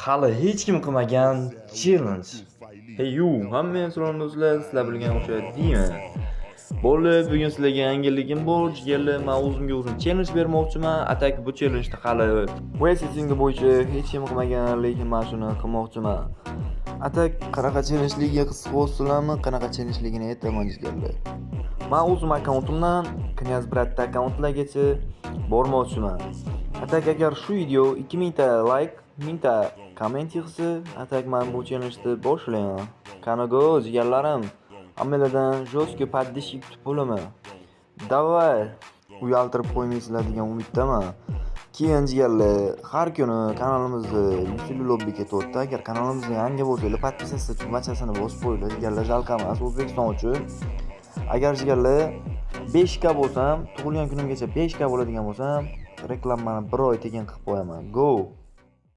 Hali hech kim qilmagan challenge. Hey yu, hamma so'rovni do'stlar, sizlar bilgan o'xshaydi deymi? Bo'ldi, bugun sizlarga yangiligim bor. Jigarlar, men o'zimga o'zim challenge bermoqchiman. Atak bu challenge hali Wrestling bo'yicha hech kim qilmagan, lekin men shuni qilmoqchiman. Atak qanaqa challenge'ligiga qiziqib olsizlarmi? Qanaqa challenge'ligini aytaman jigarlar. Men o'zim akkauntimdan Knyaz Bratda akkauntlargacha bormoqchiman. Atak agar shu video 2000 ta like, 1000 ta komment yig'sa, atak men bu challenge'ni boshlayman. Qanaqa jigarlarim? Hammalardan jostko поддержка kutib bo'laman. Davay, uyaltirib qo'ymaysizlar degan umiddaman. Keyin jigarlar, har kuni kanalimizda Yusuli Lobby ketyapti. Agar kanalimizga yangi bo'lsangiz, podpisatsiya tugmachasini bosib qo'yinglar. Jigarlar, jalqa emas, O'zbekiston uchun. Agar jigarlar 5k bo'lsam, tug'ilgan kunimgacha 5k bo'ladigan bo'lsam, reklamani 1 oy tekin qilib qo'yaman. Go!